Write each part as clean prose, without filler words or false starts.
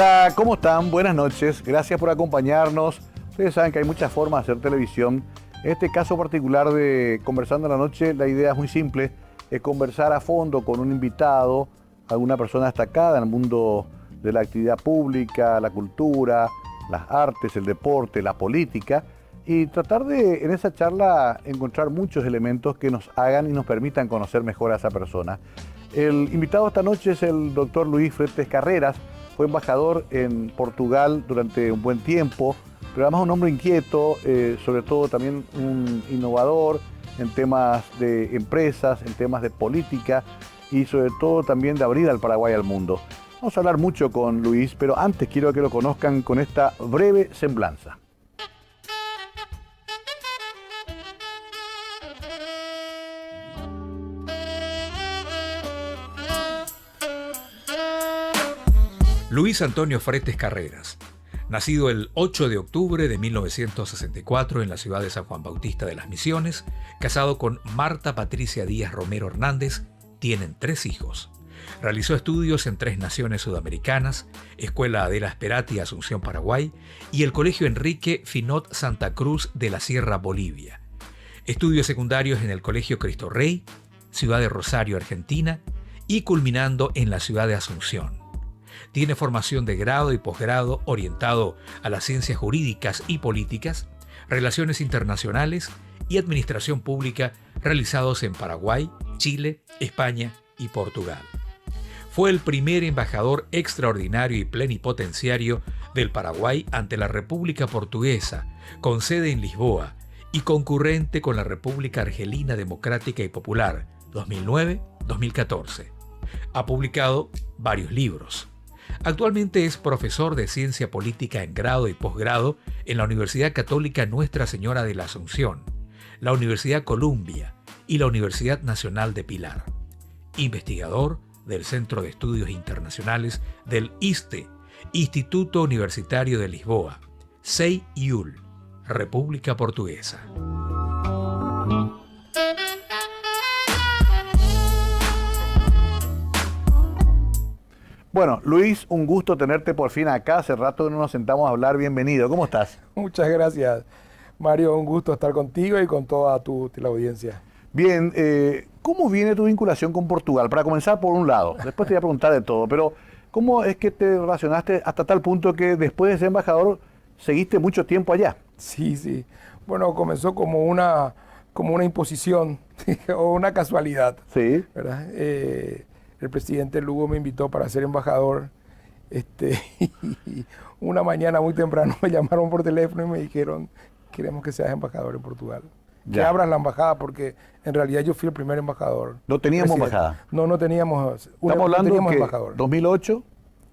Hola, ¿cómo están? Buenas noches, gracias por acompañarnos. Ustedes saben que hay muchas formas de hacer televisión. En este caso particular de Conversando en la Noche, la idea es muy simple, es conversar a fondo con un invitado, alguna persona destacada en el mundo de la actividad pública, la cultura, las artes, el deporte, la política, y tratar de, en esa charla, encontrar muchos elementos que nos hagan y nos permitan conocer mejor a esa persona. El invitado esta noche es el doctor Luis Fretes Carreras. Fue embajador en Portugal durante un buen tiempo, pero además un hombre inquieto, sobre todo también un innovador en temas de empresas, en temas de política y sobre todo también de abrir al Paraguay al mundo. Vamos a hablar mucho con Luis, pero antes quiero que lo conozcan con esta breve semblanza. Luis Antonio Fretes Carreras, nacido el 8 de octubre de 1964 en la ciudad de San Juan Bautista de las Misiones, casado con Marta Patricia Díaz Romero Hernández, tienen 3 hijos. Realizó estudios en 3 naciones sudamericanas, Escuela Adela Esperati, Asunción, Paraguay, y el Colegio Enrique Finot Santa Cruz de la Sierra, Bolivia. Estudios secundarios en el Colegio Cristo Rey, ciudad de Rosario, Argentina, y culminando en la ciudad de Asunción. Tiene formación de grado y posgrado orientado a las ciencias jurídicas y políticas, relaciones internacionales y administración pública realizados en Paraguay, Chile, España y Portugal. Fue el primer embajador extraordinario y plenipotenciario del Paraguay ante la República Portuguesa, con sede en Lisboa, y concurrente con la República Argelina Democrática y Popular, 2009-2014. Ha publicado varios libros. Actualmente es profesor de Ciencia Política en grado y posgrado en la Universidad Católica Nuestra Señora de la Asunción, la Universidad Columbia y la Universidad Nacional de Pilar. Investigador del Centro de Estudios Internacionales del ISTE, Instituto Universitario de Lisboa, CEIUL, República Portuguesa. Bueno, Luis, un gusto tenerte por fin acá. Hace rato que no nos sentamos a hablar. Bienvenido. ¿Cómo estás? Muchas gracias, Mario. Un gusto estar contigo y con toda la audiencia. Bien, ¿cómo viene tu vinculación con Portugal? Para comenzar por un lado, después te voy a preguntar de todo, pero ¿cómo es que te relacionaste hasta tal punto que después de ser embajador seguiste mucho tiempo allá? Sí. Bueno, comenzó como una imposición o una casualidad. Sí. ¿Verdad? El presidente Lugo me invitó para ser embajador. Y una mañana muy temprano me llamaron por teléfono y me dijeron: queremos que seas embajador en Portugal. Ya. Que abras la embajada, porque en realidad yo fui el primer embajador. ¿No teníamos embajada? No teníamos. Estamos hablando de embajador. ¿2008?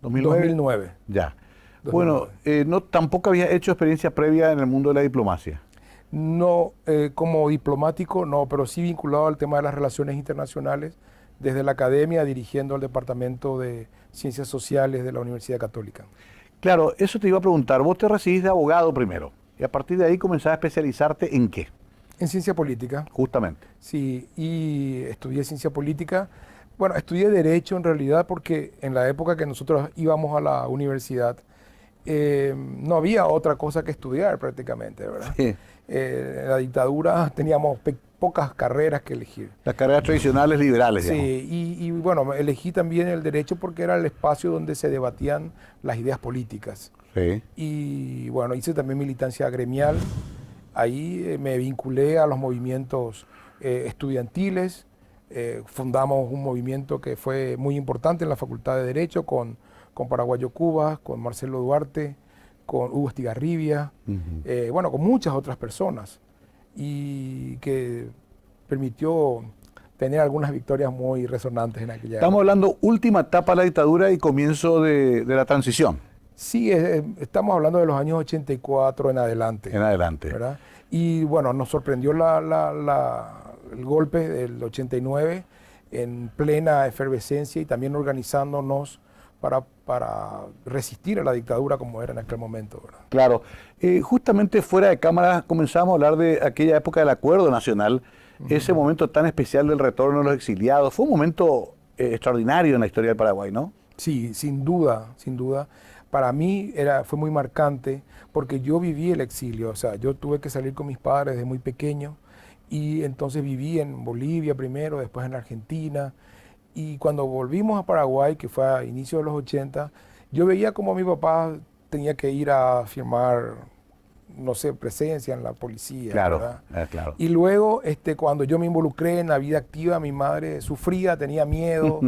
¿2009? Ya. 2009. Bueno, no, tampoco había hecho experiencia previa en el mundo de la diplomacia. No, como diplomático no, pero sí vinculado al tema de las relaciones internacionales, desde la academia, dirigiendo el Departamento de Ciencias Sociales de la Universidad Católica. Claro, eso te iba a preguntar. Vos te recibís de abogado primero, y a partir de ahí comenzás a especializarte ¿en qué? En ciencia política. Justamente. Sí, y estudié ciencia política. Bueno, estudié Derecho en realidad porque en la época que nosotros íbamos a la universidad, no había otra cosa que estudiar prácticamente, ¿verdad? Sí. En la dictadura teníamos pocas carreras que elegir. Las carreras tradicionales liberales, sí, digamos. y bueno, elegí también el Derecho porque era el espacio donde se debatían las ideas políticas. Sí. Y bueno, hice también militancia gremial. Ahí me vinculé a los movimientos estudiantiles. Fundamos un movimiento que fue muy importante en la Facultad de Derecho con Paraguayo Cubas, con Marcelo Duarte, con Hugo Estigarribia, bueno, con muchas otras personas, y que permitió tener algunas victorias muy resonantes en aquella época. Estamos hablando última etapa de la dictadura y comienzo de la transición. Sí, estamos hablando de los años 84 en adelante. En adelante. ¿Verdad? Y bueno, nos sorprendió el golpe del 89 en plena efervescencia y también organizándonos para resistir a la dictadura como era en aquel momento, ¿verdad? Claro. Justamente fuera de cámara comenzamos a hablar de aquella época del Acuerdo Nacional, ese momento tan especial del retorno de los exiliados. Fue un momento extraordinario en la historia del Paraguay, ¿no? Sí, sin duda, sin duda. para mí fue muy marcante porque yo viví el exilio, o sea, yo tuve que salir con mis padres desde muy pequeño y entonces viví en Bolivia primero, después en Argentina, y cuando volvimos a Paraguay, que fue a inicios de los 80, yo veía como mi papá tenía que ir a firmar, no sé, presencia en la policía, Claro, ¿verdad? claro. Y luego, cuando yo me involucré en la vida activa, mi madre sufría, tenía miedo,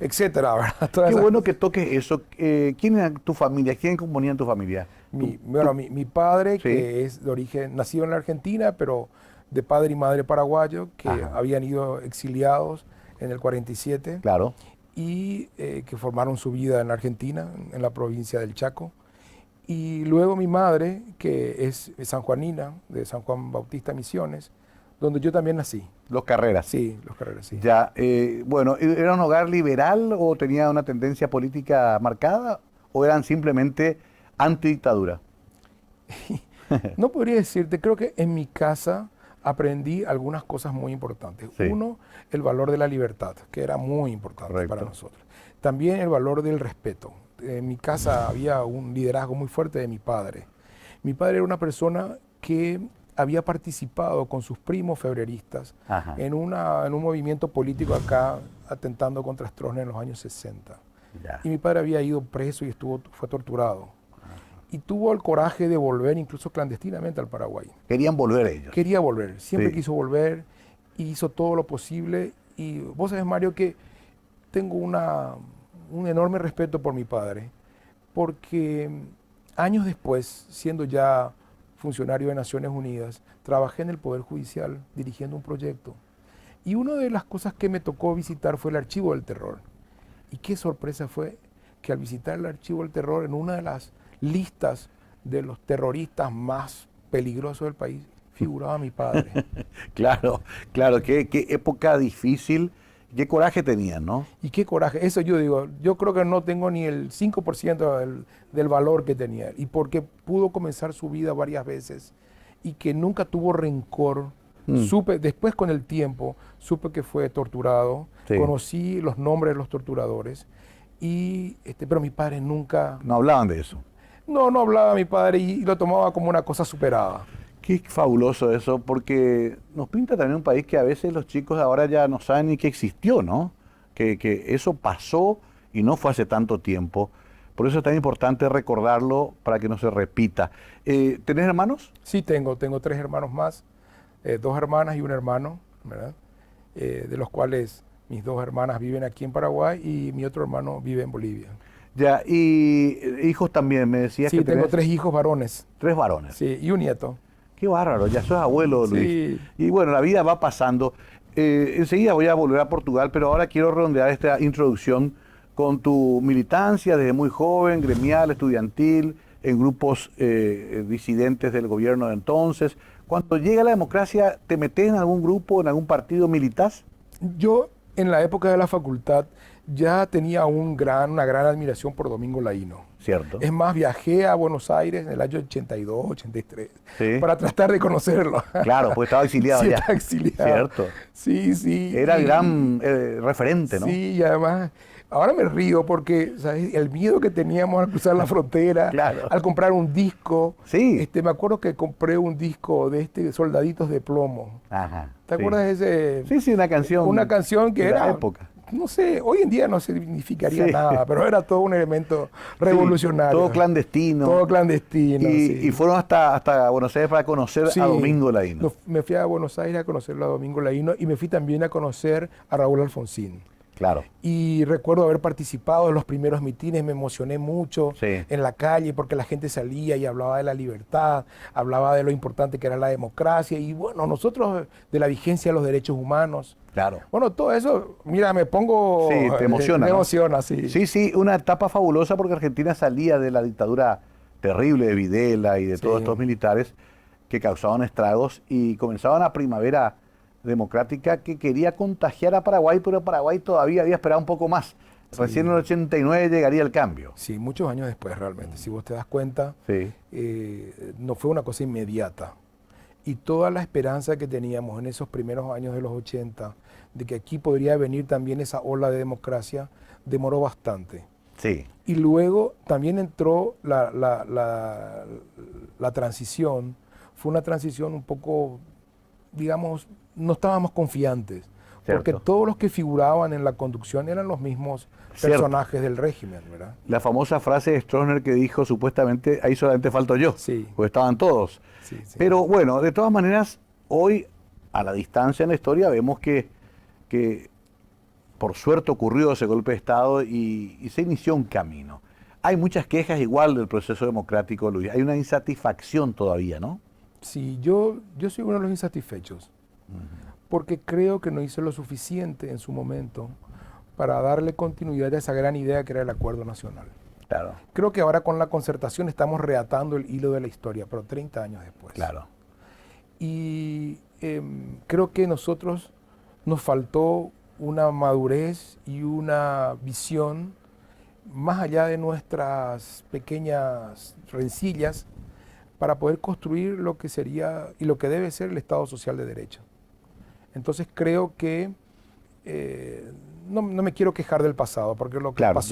etcétera, ¿verdad? Qué bueno que toques eso. ¿Quién era tu familia? ¿Quién componía tu familia? Mi padre, Sí. que es de origen, nacido en la Argentina, pero de padre y madre paraguayo, que Ajá. habían ido exiliados en el 47 Claro. y que formaron su vida en la Argentina, en la provincia del Chaco. Y luego mi madre, que es sanjuanina, de San Juan Bautista Misiones, donde yo también nací. Los Carreras. Sí, Los Carreras, sí. Ya, bueno, ¿era un hogar liberal o tenía una tendencia política marcada o eran simplemente antidictadura? No podría decirte, creo que en mi casa aprendí algunas cosas muy importantes. Sí. Uno, el valor de la libertad, que era muy importante Correcto. para nosotros. También el valor del respeto. En mi casa había un liderazgo muy fuerte de mi padre. Mi padre era una persona que había participado con sus primos febreristas Ajá. en un movimiento político acá atentando contra Stroessner en los años 60. Ya. Y mi padre había ido preso y fue torturado. Y tuvo el coraje de volver incluso clandestinamente al Paraguay. Querían volver ellos. Quería volver, siempre Sí. quiso volver y hizo todo lo posible. Y vos sabés, Mario, que tengo un enorme respeto por mi padre, porque años después, siendo ya funcionario de Naciones Unidas, trabajé en el Poder Judicial dirigiendo un proyecto. Y una de las cosas que me tocó visitar fue el Archivo del Terror. Y qué sorpresa fue que al visitar el Archivo del Terror, en una de las listas de los terroristas más peligrosos del país, figuraba mi padre. Claro, claro, qué época difícil, qué coraje tenían, ¿no? Y qué coraje, eso yo digo, yo creo que no tengo ni el 5% del valor que tenía él. Y porque pudo comenzar su vida varias veces y que nunca tuvo rencor. Supe, después con el tiempo, supe que fue torturado, Sí. conocí los nombres de los torturadores, pero mi padre nunca, No hablaban de eso. no hablaba mi padre y lo tomaba como una cosa superada. Qué fabuloso eso, porque nos pinta también un país que a veces los chicos de ahora ya no saben ni que existió, ¿no? Que eso pasó y no fue hace tanto tiempo. Por eso es tan importante recordarlo para que no se repita. ¿Tenés hermanos? Sí, tengo 3 hermanos más, 2 hermanas y un hermano, ¿verdad? De los cuales mis 2 hermanas viven aquí en Paraguay y mi otro hermano vive en Bolivia. Ya, y hijos también, me decías Sí, que tengo tenés 3 hijos varones, 3 varones. sí, y un nieto. Qué bárbaro, ya sos abuelo, Luis. Sí. Y bueno, la vida va pasando. Enseguida voy a volver a Portugal, pero ahora quiero redondear esta introducción con tu militancia desde muy joven, gremial, estudiantil, en grupos disidentes del gobierno de entonces. Cuando llega la democracia, ¿te metes en algún grupo, en algún partido, militás? Yo, en la época de la facultad, ya tenía una gran admiración por Domingo Laíno. Cierto. Es más, viajé a Buenos Aires en el año 82, 83, Sí. para tratar de conocerlo. Claro, pues estaba exiliado Sí, ya. estaba exiliado. Cierto. Sí, sí. Era el y- gran referente, ¿no? Sí, y además, ahora me río porque, ¿sabes? El miedo que teníamos al cruzar la frontera, Claro. al comprar un disco. Sí. Me acuerdo que compré un disco de Soldaditos de Plomo. Ajá. ¿Te sí. acuerdas de ese? Sí, sí, una canción. Una canción que de la era, época. no sé, hoy en día no significaría Sí. nada, pero era todo un elemento revolucionario. Sí, todo clandestino. Todo clandestino, sí. Y fueron hasta Buenos Aires para conocer Sí. a Domingo Laíno. Me fui a Buenos Aires a conocerlo a Domingo Laíno y me fui también a conocer a Raúl Alfonsín. Claro. Y recuerdo haber participado en los primeros mitines, me emocioné mucho Sí. en la calle porque la gente salía y hablaba de la libertad, hablaba de lo importante que era la democracia y bueno, nosotros de la vigencia de los derechos humanos. Claro. Bueno, todo eso, mira, me pongo... Sí, te emociona, Me ¿no? emociona, sí. Sí, sí, una etapa fabulosa porque Argentina salía de la dictadura terrible de Videla y de Sí. todos estos militares que causaban estragos y comenzaban a primavera democrática que quería contagiar a Paraguay, pero Paraguay todavía había esperado un poco más. Recién en el 89 llegaría el cambio. Sí, muchos años después realmente. Si vos te das cuenta, Sí. no fue una cosa inmediata. Y toda la esperanza que teníamos en esos primeros años de los 80, de que aquí podría venir también esa ola de democracia, demoró bastante. Sí. Y luego también entró la transición. Fue una transición un poco, digamos, no estábamos confiantes. Porque Cierto. todos los que figuraban en la conducción eran los mismos Cierto. personajes del régimen, ¿verdad? La famosa frase de Stroessner que dijo supuestamente, ahí solamente falto yo, Sí. porque estaban todos. Sí, sí. Pero bueno, de todas maneras, hoy a la distancia en la historia vemos que por suerte ocurrió ese golpe de Estado y se inició un camino. Hay muchas quejas igual del proceso democrático, Luis. Hay una insatisfacción todavía, ¿no? Sí, yo soy uno de los insatisfechos, porque creo que no hice lo suficiente en su momento para darle continuidad a esa gran idea que era el Acuerdo Nacional. Claro. Creo que ahora con la concertación estamos reatando el hilo de la historia, pero 30 años después. Claro. Y creo que nosotros nos faltó una madurez y una visión más allá de nuestras pequeñas rencillas para poder construir lo que sería y lo que debe ser el Estado Social de Derecho. Entonces creo que no me quiero quejar del pasado, porque lo que Claro, pasó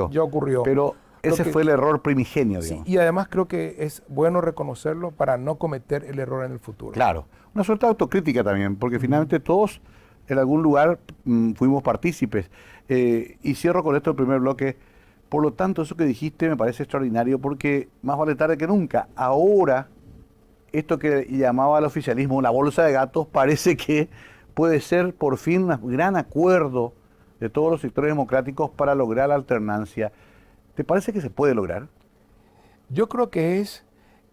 ya ocurrió. Pero ese fue el error primigenio, digamos. Sí, y además creo que es bueno reconocerlo para no cometer el error en el futuro. Claro, una suerte de autocrítica también, porque finalmente todos en algún lugar fuimos partícipes. Y cierro con esto el primer bloque. Por lo tanto, eso que dijiste me parece extraordinario, porque más vale tarde que nunca. Ahora, esto que llamaba el oficialismo la bolsa de gatos, parece que puede ser por fin un gran acuerdo de todos los sectores democráticos para lograr la alternancia. ¿Te parece que se puede lograr? Yo creo que es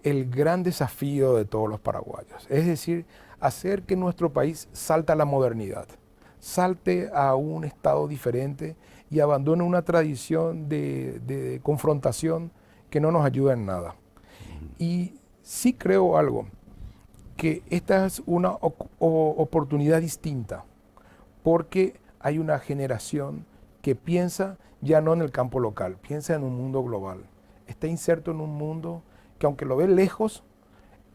el gran desafío de todos los paraguayos. Es decir, hacer que nuestro país salte a la modernidad, salte a un estado diferente y abandone una tradición de confrontación que no nos ayuda en nada. Y sí creo algo, que esta es una oportunidad distinta, porque hay una generación que piensa ya no en el campo local, piensa en un mundo global. Está inserto en un mundo que aunque lo ve lejos,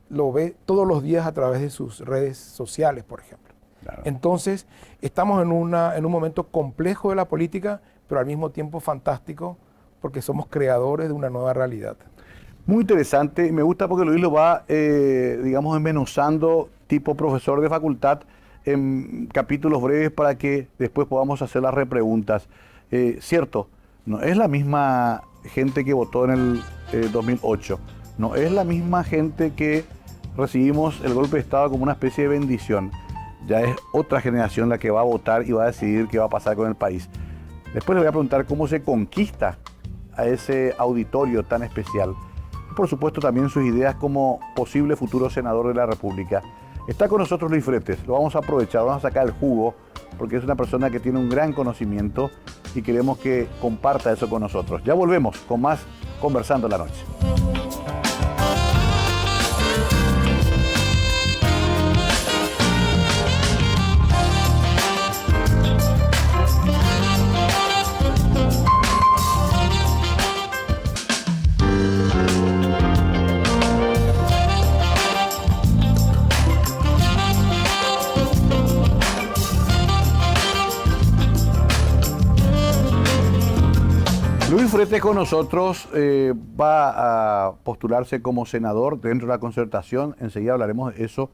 lo ve todos los días a través de sus redes sociales, por ejemplo. Claro. Entonces, estamos en un momento complejo de la política, pero al mismo tiempo fantástico, porque somos creadores de una nueva realidad. Muy interesante, y me gusta porque Luis lo va, digamos, enmenuzando tipo profesor de facultad en capítulos breves para que después podamos hacer las repreguntas. Cierto, no es la misma gente que votó en el 2008, no es la misma gente que recibimos el golpe de Estado como una especie de bendición. Ya es otra generación la que va a votar y va a decidir qué va a pasar con el país. Después le voy a preguntar cómo se conquista a ese auditorio tan especial. Y por supuesto también sus ideas como posible futuro senador de la República. Está con nosotros Luis Fretes, lo vamos a aprovechar, vamos a sacar el jugo, porque es una persona que tiene un gran conocimiento y queremos que comparta eso con nosotros. Ya volvemos con más Conversando la Noche. Luis Fretes con nosotros, va a postularse como senador dentro de la concertación, enseguida hablaremos de eso,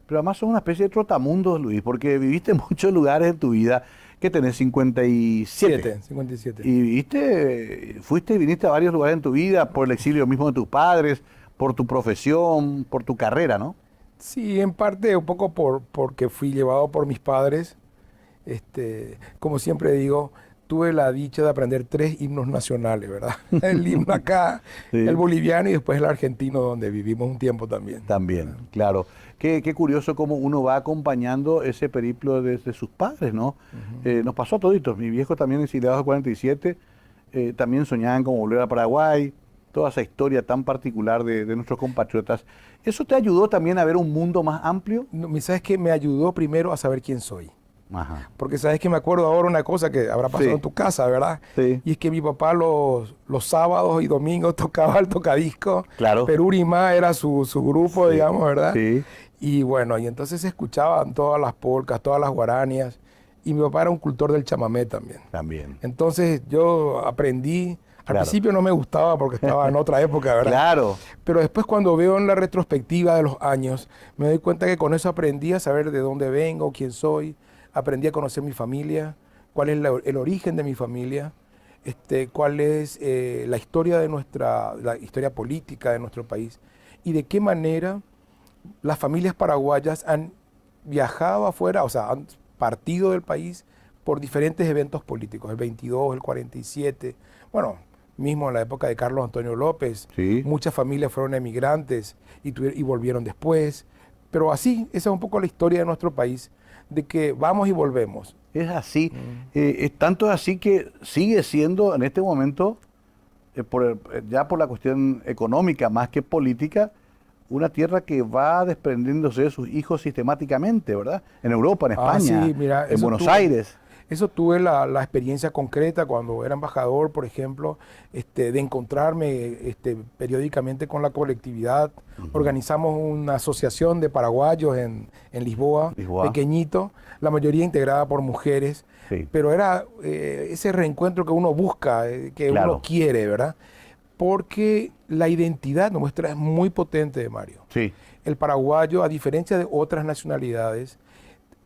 pero además son una especie de trotamundos, Luis, porque viviste en muchos lugares en tu vida, que tenés 57. 57. Y fuiste y viniste a varios lugares en tu vida, por el exilio mismo de tus padres, por tu profesión, por tu carrera, ¿no? Sí, en parte un poco porque fui llevado por mis padres, como siempre digo, tuve la dicha de aprender 3 himnos nacionales, ¿verdad? El himno acá, sí, el boliviano y después el argentino, donde vivimos un tiempo también. También, claro. Qué curioso cómo uno va acompañando ese periplo desde sus padres, ¿no? Nos pasó a toditos. Mi viejo también exiliado en 47, también soñaban con volver a Paraguay, toda esa historia tan particular de nuestros compatriotas. ¿Eso te ayudó también a ver un mundo más amplio? No, ¿sabes qué? Me ayudó primero a saber quién soy. Ajá. Porque sabes que me acuerdo ahora una cosa que habrá pasado en tu casa, ¿verdad? Sí. Y es que mi papá los sábados y domingos tocaba el tocadisco. Claro. Perú Rimá era su grupo, digamos, ¿verdad? Sí. Y bueno, y entonces se escuchaban todas las polcas, todas las guaranias. Y mi papá era un cultor del chamamé también. También. Entonces yo aprendí Al principio no me gustaba porque estaba en otra época, ¿verdad? Claro. Pero después cuando veo en la retrospectiva de los años, me doy cuenta que con eso aprendí a saber de dónde vengo, quién soy, aprendí a conocer mi familia, cuál es el origen de mi familia, cuál es la historia de la historia política de nuestro país y de qué manera las familias paraguayas han viajado afuera, o sea, han partido del país por diferentes eventos políticos, el 22, el 47, bueno, mismo en la época de Carlos Antonio López, Sí. muchas familias fueron emigrantes y volvieron después, pero así, esa es un poco la historia de nuestro país, de que vamos y volvemos. Es así. Es tanto así que sigue siendo en este momento, ya por la cuestión económica más que política, una tierra que va desprendiéndose de sus hijos sistemáticamente, ¿verdad? En Europa, en España, Sí, mira, en Buenos Aires. Eso tuve la experiencia concreta cuando era embajador, por ejemplo, de encontrarme periódicamente con la colectividad. Organizamos una asociación de paraguayos en Lisboa, pequeñito, la mayoría integrada por mujeres, Sí. pero era ese reencuentro que uno busca, que uno quiere, ¿verdad? Porque la identidad nuestra es muy potente, Mario. Sí. El paraguayo, a diferencia de otras nacionalidades,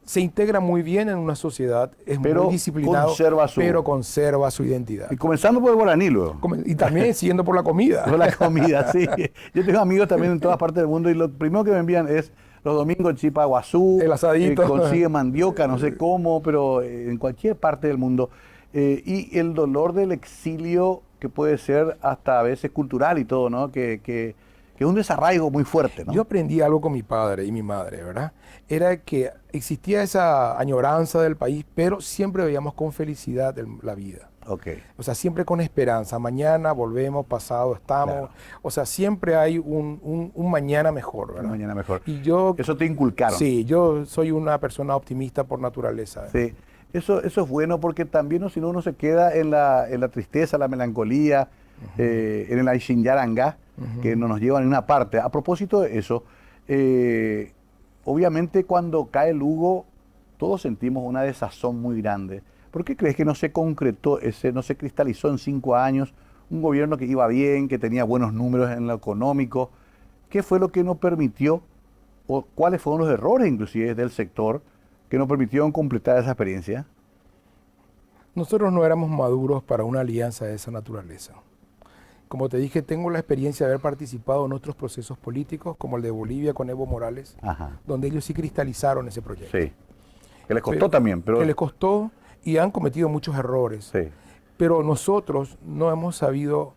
se integra muy bien en una sociedad, es muy disciplinado, pero conserva su identidad. Y comenzando por el guaraní luego. Y también siguiendo por la comida. Por la comida, sí. Yo tengo amigos también en todas partes del mundo y lo primero que me envían es los domingos en Chipaguazú. El asadito. Consigue mandioca, no sé cómo, pero en cualquier parte del mundo. Y el dolor del exilio, que puede ser hasta a veces cultural y todo, ¿no? Que es un desarraigo muy fuerte, ¿no? Yo aprendí algo con mi padre y mi madre, ¿verdad? Era que existía esa añoranza del país, pero siempre veíamos con felicidad la vida. Okay. O sea, siempre con esperanza. Mañana volvemos, pasado estamos. Claro. O sea, siempre hay un mañana mejor, ¿verdad? Un mañana mejor. Y yo, eso te inculcaron. Sí, yo soy una persona optimista por naturaleza. Sí, eso es bueno porque también, si no, uno se queda en la tristeza, la melancolía, en el Aishinyaranga, que no nos lleva a ninguna parte. A propósito de eso, obviamente cuando cae Lugo, todos sentimos una desazón muy grande. ¿Por qué crees que no se concretó, no se cristalizó en 5 años un gobierno que iba bien, que tenía buenos números en lo económico? ¿Qué fue lo que no permitió, o cuáles fueron los errores inclusive del sector que no permitieron completar esa experiencia? Nosotros no éramos maduros para una alianza de esa naturaleza. Como te dije, tengo la experiencia de haber participado en otros procesos políticos, como el de Bolivia con Evo Morales, donde ellos sí cristalizaron ese proyecto. Sí, que les costó también. Que les costó y han cometido muchos errores. Sí. Pero nosotros no hemos sabido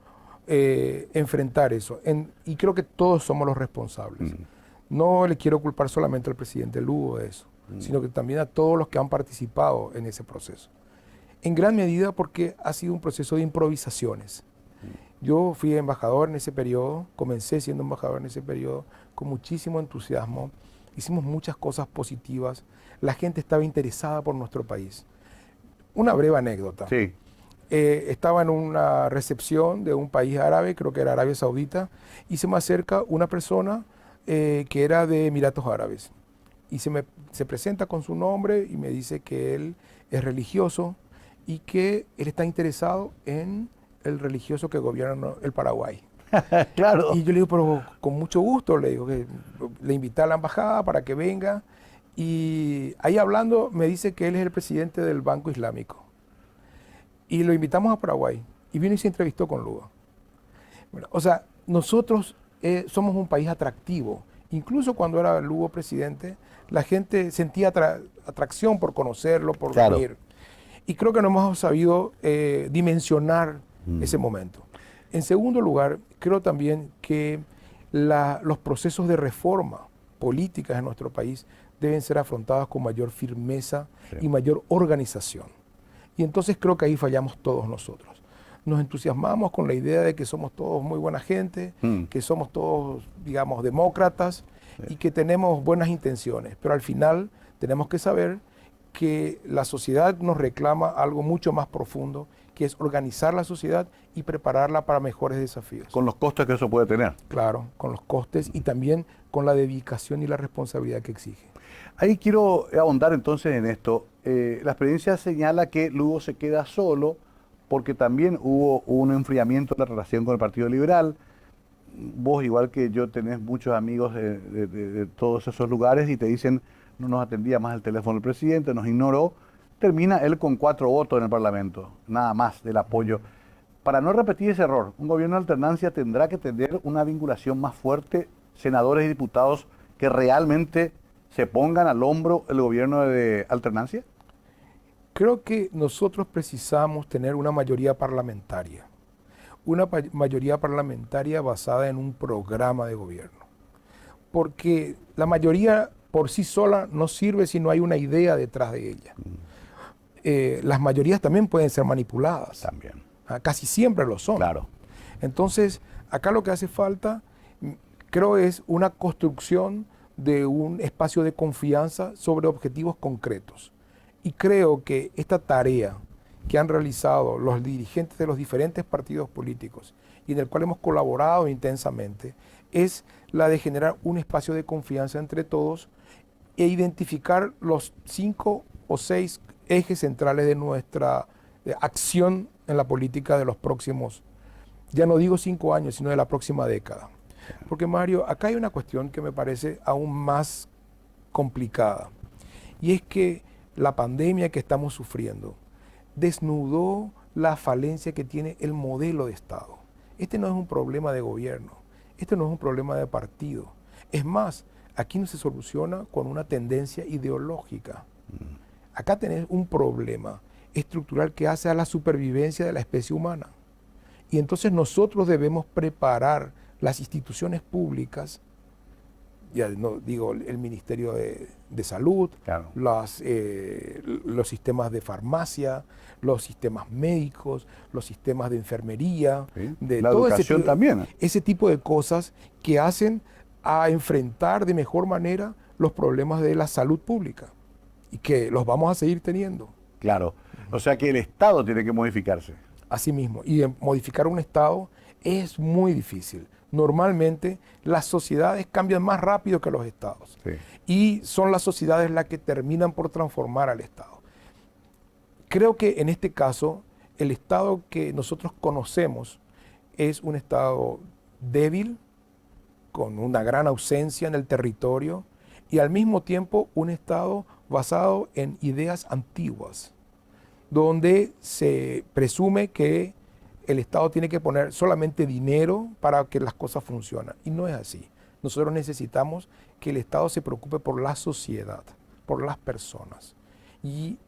enfrentar eso. Y creo que todos somos los responsables. No le quiero culpar solamente al presidente Lugo de eso, sino que también a todos los que han participado en ese proceso. En gran medida porque ha sido un proceso de improvisaciones. Yo fui embajador en ese periodo, comencé siendo embajador en ese periodo con muchísimo entusiasmo, hicimos muchas cosas positivas, la gente estaba interesada por nuestro país. Una breve anécdota. Sí. Estaba en una recepción de un país árabe, creo que era Arabia Saudita, y se me acerca una persona que era de Emiratos Árabes. Y se presenta con su nombre y me dice que él es religioso y que él está interesado en el religioso que gobierna el Paraguay. Claro. Y yo le digo, pero con mucho gusto, le digo, que le invité a la embajada para que venga. Y ahí hablando me dice que él es el presidente del Banco Islámico. Y lo invitamos a Paraguay. Y vino y se entrevistó con Lugo. Bueno, o sea, nosotros somos un país atractivo. Incluso cuando era Lugo presidente, la gente sentía atracción por conocerlo, por venir. Y creo que no hemos sabido dimensionar ese momento. En segundo lugar, creo también que los procesos de reforma políticas en nuestro país deben ser afrontados con mayor firmeza y mayor organización. Y entonces creo que ahí fallamos todos nosotros. Nos entusiasmamos con la idea de que somos todos muy buena gente, que somos todos, digamos, demócratas y que tenemos buenas intenciones. Pero al final tenemos que saber que la sociedad nos reclama algo mucho más profundo, que es organizar la sociedad y prepararla para mejores desafíos. Con los costes que eso puede tener. Claro, con los costes y también con la dedicación y la responsabilidad que exige. Ahí quiero ahondar entonces en esto. La experiencia señala que Lugo se queda solo porque también hubo un enfriamiento de la relación con el Partido Liberal. Vos, igual que yo, tenés muchos amigos de todos esos lugares y te dicen, no nos atendía más el teléfono del presidente, nos ignoró. Termina él con 4 votos en el Parlamento, nada más del apoyo. Para no repetir ese error, un gobierno de alternancia tendrá que tener una vinculación más fuerte, senadores y diputados que realmente se pongan al hombro el gobierno de alternancia. Creo que nosotros precisamos tener una mayoría parlamentaria basada en un programa de gobierno, porque la mayoría por sí sola no sirve si no hay una idea detrás de ella. Las mayorías también pueden ser manipuladas. También. Casi siempre lo son. Claro. Entonces, acá lo que hace falta, creo, es una construcción de un espacio de confianza sobre objetivos concretos. Y creo que esta tarea que han realizado los dirigentes de los diferentes partidos políticos y en el cual hemos colaborado intensamente, es la de generar un espacio de confianza entre todos e identificar los 5 o 6 ejes centrales de nuestra acción en la política de los próximos, ya no digo 5 años, sino de la próxima década. Porque, Mario, acá hay una cuestión que me parece aún más complicada, y es que la pandemia que estamos sufriendo desnudó la falencia que tiene el modelo de Estado. Este no es un problema de gobierno, este no es un problema de partido. Es más, aquí no se soluciona con una tendencia ideológica. Acá tenés un problema estructural que hace a la supervivencia de la especie humana. Y entonces nosotros debemos preparar las instituciones públicas, ya no digo el Ministerio de Salud, Claro. los sistemas de farmacia, los sistemas médicos, los sistemas de enfermería, Sí. de La todo educación también. ese tipo de cosas que hacen a enfrentar de mejor manera los problemas de la salud pública, y que los vamos a seguir teniendo. Claro. O sea que el Estado tiene que modificarse. Así mismo. Y modificar un Estado es muy difícil. Normalmente las sociedades cambian más rápido que los Estados. Sí. Y son las sociedades las que terminan por transformar al Estado. Creo que en este caso, el Estado que nosotros conocemos es un Estado débil, con una gran ausencia en el territorio, y al mismo tiempo un Estado basado en ideas antiguas, donde se presume que el Estado tiene que poner solamente dinero para que las cosas funcionen. Y no es así. Nosotros necesitamos que el Estado se preocupe por la sociedad, por las personas. Y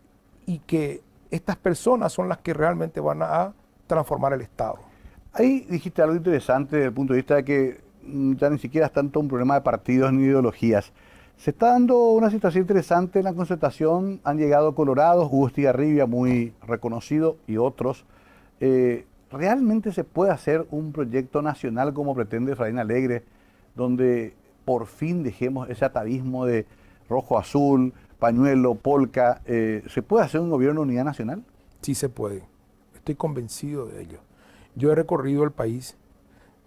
que estas personas son las que realmente van a transformar el Estado. Ahí dijiste algo interesante desde el punto de vista de que ya ni siquiera es tanto un problema de partidos ni ideologías. Se está dando una situación interesante en la concertación. Han llegado colorados, Hugo Estigarribia, muy reconocido, y otros. ¿Realmente se puede hacer un proyecto nacional como pretende Efraín Alegre, donde por fin dejemos ese atavismo de rojo-azul, pañuelo, polka? ¿Se puede hacer un gobierno de unidad nacional? Sí se puede. Estoy convencido de ello. Yo he recorrido el país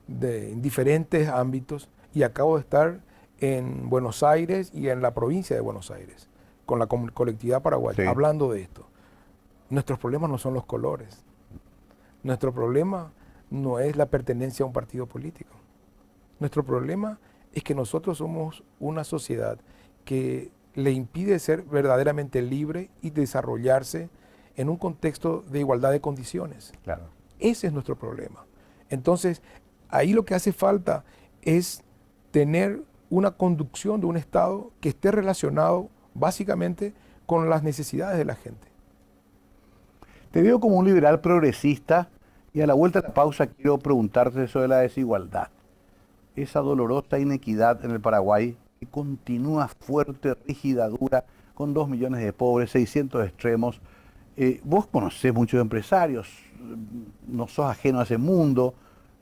en diferentes ámbitos y acabo de estar en Buenos Aires y en la provincia de Buenos Aires, con la colectividad paraguaya, Sí. hablando de esto. Nuestros problemas no son los colores. Nuestro problema no es la pertenencia a un partido político. Nuestro problema es que nosotros somos una sociedad que le impide ser verdaderamente libre y desarrollarse en un contexto de igualdad de condiciones. Claro. Ese es nuestro problema. Entonces, ahí lo que hace falta es tener una conducción de un Estado que esté relacionado básicamente con las necesidades de la gente. Te veo como un liberal progresista, y a la vuelta de la pausa quiero preguntarte sobre la desigualdad. Esa dolorosa inequidad en el Paraguay que continúa fuerte, rígida, dura, con 2 millones de pobres, 600 extremos. Vos conocés muchos empresarios, no sos ajeno a ese mundo,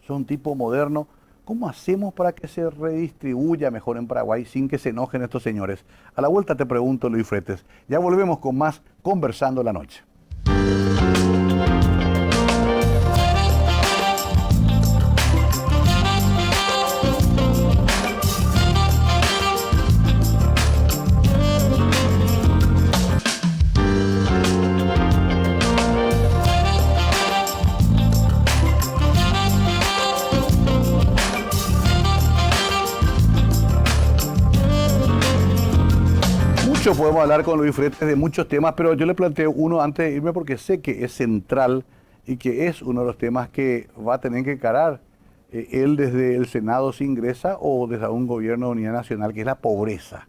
sos un tipo moderno. ¿Cómo hacemos para que se redistribuya mejor en Paraguay sin que se enojen estos señores? A la vuelta te pregunto, Luis Fretes. Ya volvemos con más Conversando la Noche. Mucho podemos hablar con Luis Fretes de muchos temas, pero yo le planteo uno antes de irme porque sé que es central y que es uno de los temas que va a tener que encarar él desde el Senado si ingresa o desde un gobierno de unidad nacional, que es la pobreza.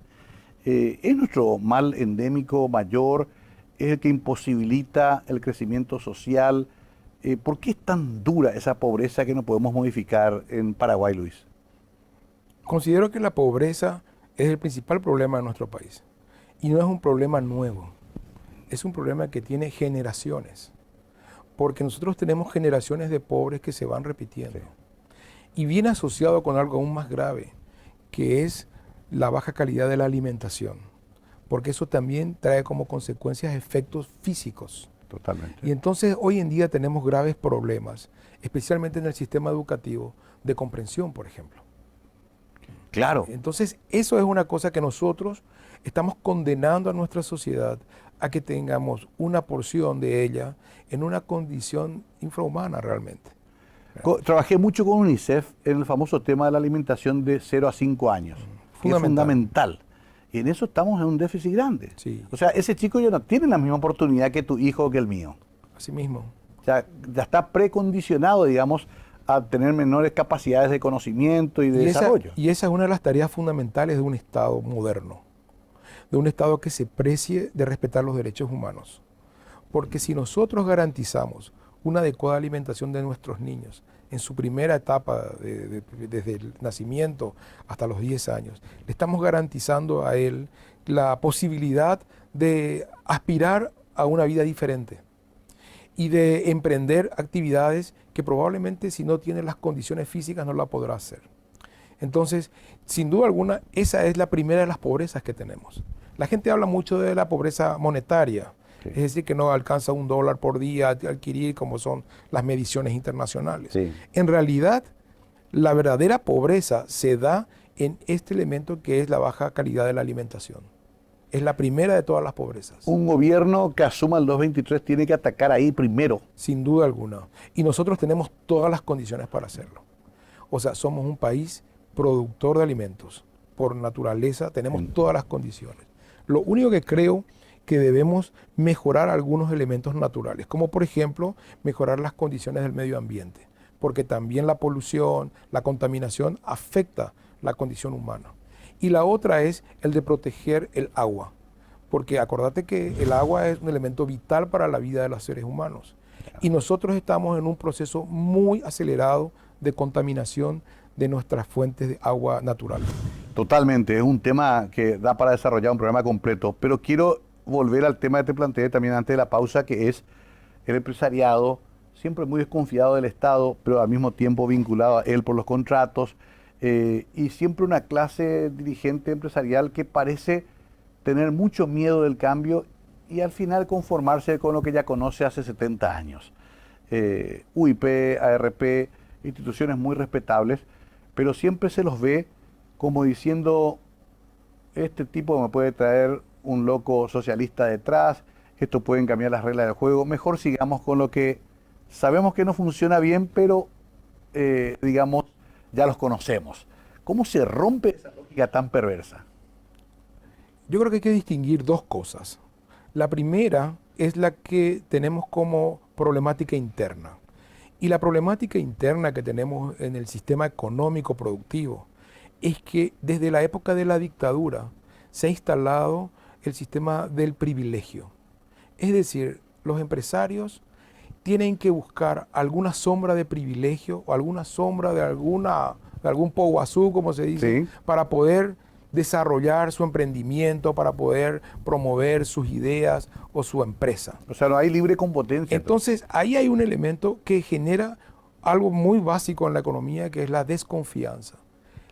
Es nuestro mal endémico mayor, es el que imposibilita el crecimiento social. ¿Por qué es tan dura esa pobreza que no podemos modificar en Paraguay, Luis? Considero que la pobreza es el principal problema de nuestro país. Y no es un problema nuevo, es un problema que tiene generaciones. Porque nosotros tenemos generaciones de pobres que se van repitiendo. Y viene asociado con algo aún más grave, que es la baja calidad de la alimentación. Porque eso también trae como consecuencias efectos físicos. Totalmente. Y entonces hoy en día tenemos graves problemas, especialmente en el sistema educativo, de comprensión, por ejemplo. Claro. Entonces eso es una cosa que nosotros estamos condenando a nuestra sociedad a que tengamos una porción de ella en una condición infrahumana realmente. Trabajé mucho con UNICEF en el famoso tema de la alimentación de 0 a 5 años. Que es fundamental. Y en eso estamos en un déficit grande. Sí. O sea, ese chico ya no tiene la misma oportunidad que tu hijo o que el mío. Así mismo. O sea, ya está precondicionado, digamos, a tener menores capacidades de conocimiento y de desarrollo. Y esa es una de las tareas fundamentales de un Estado moderno. De un Estado que se precie de respetar los derechos humanos. Porque si nosotros garantizamos una adecuada alimentación de nuestros niños en su primera etapa, desde el nacimiento hasta los 10 años, le estamos garantizando a él la posibilidad de aspirar a una vida diferente y de emprender actividades que probablemente si no tiene las condiciones físicas no la podrá hacer. Entonces, sin duda alguna, esa es la primera de las pobrezas que tenemos. La gente habla mucho de la pobreza monetaria, sí. Es decir, que no alcanza $1 por día a adquirir, como son las mediciones internacionales. Sí. En realidad, la verdadera pobreza se da en este elemento que es la baja calidad de la alimentación. Es la primera de todas las pobrezas. Un gobierno que asuma el 223 tiene que atacar ahí primero. Sin duda alguna. Y nosotros tenemos todas las condiciones para hacerlo. O sea, somos un país productor de alimentos. Por naturaleza tenemos todas las condiciones. Lo único que creo que debemos mejorar algunos elementos naturales, como por ejemplo mejorar las condiciones del medio ambiente, porque también la polución, la contaminación afecta la condición humana. Y la otra es el de proteger el agua, porque acordate que el agua es un elemento vital para la vida de los seres humanos. Y nosotros estamos en un proceso muy acelerado de contaminación de nuestras fuentes de agua natural. Totalmente, es un tema que da para desarrollar un programa completo, pero quiero volver al tema que te planteé también antes de la pausa, que es el empresariado, siempre muy desconfiado del Estado, pero al mismo tiempo vinculado a él por los contratos, y siempre una clase dirigente empresarial que parece tener mucho miedo del cambio y al final conformarse con lo que ya conoce hace 70 años. UIP, ARP, instituciones muy respetables, pero siempre se los ve como diciendo, este tipo me puede traer un loco socialista detrás, esto pueden cambiar las reglas del juego, mejor sigamos con lo que sabemos que no funciona bien, pero digamos, ya los conocemos. ¿Cómo se rompe esa lógica tan perversa? Yo creo que hay que distinguir dos cosas. La primera es la que tenemos como problemática interna. Y la problemática interna que tenemos en el sistema económico productivo es que desde la época de la dictadura se ha instalado el sistema del privilegio. Es decir, los empresarios tienen que buscar alguna sombra de privilegio o alguna sombra de algún poguazú, como se dice, sí, para poder desarrollar su emprendimiento, para poder promover sus ideas o su empresa. O sea, no hay libre competencia. Entonces, ahí hay un elemento que genera algo muy básico en la economía, que es la desconfianza.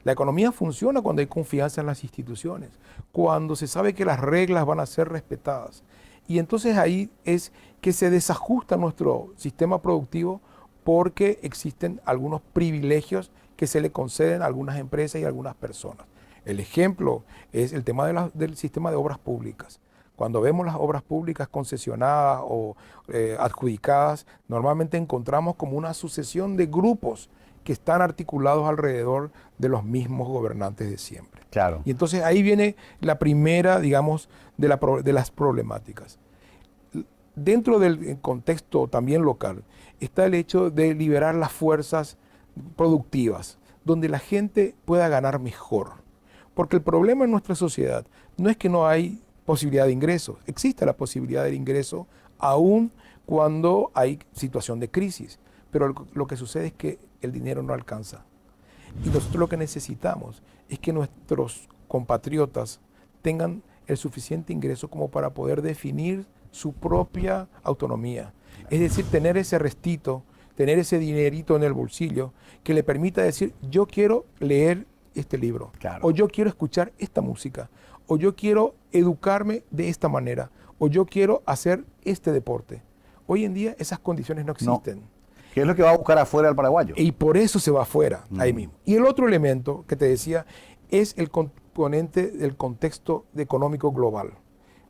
La economía funciona cuando hay confianza en las instituciones, cuando se sabe que las reglas van a ser respetadas. Y entonces ahí es que se desajusta nuestro sistema productivo porque existen algunos privilegios que se le conceden a algunas empresas y a algunas personas. El ejemplo es el tema del sistema de obras públicas. Cuando vemos las obras públicas concesionadas o adjudicadas, normalmente encontramos como una sucesión de grupos que están articulados alrededor de los mismos gobernantes de siempre. Claro. Y entonces ahí viene la primera, digamos, de las problemáticas. Dentro del contexto también local está el hecho de liberar las fuerzas productivas, donde la gente pueda ganar mejor. Porque el problema en nuestra sociedad no es que no hay posibilidad de ingresos, existe la posibilidad de ingreso aún cuando hay situación de crisis, pero lo que sucede es que el dinero no alcanza. Y nosotros lo que necesitamos es que nuestros compatriotas tengan el suficiente ingreso como para poder definir su propia autonomía. Es decir, tener ese restito, tener ese dinerito en el bolsillo que le permita decir, yo quiero leer este libro, claro, o yo quiero escuchar esta música, o yo quiero educarme de esta manera, o yo quiero hacer este deporte. Hoy en día esas condiciones no existen. No. ¿Qué es lo que va a buscar afuera el paraguayo? Y por eso se va afuera, ahí mismo. Y el otro elemento que te decía es el componente del contexto económico global.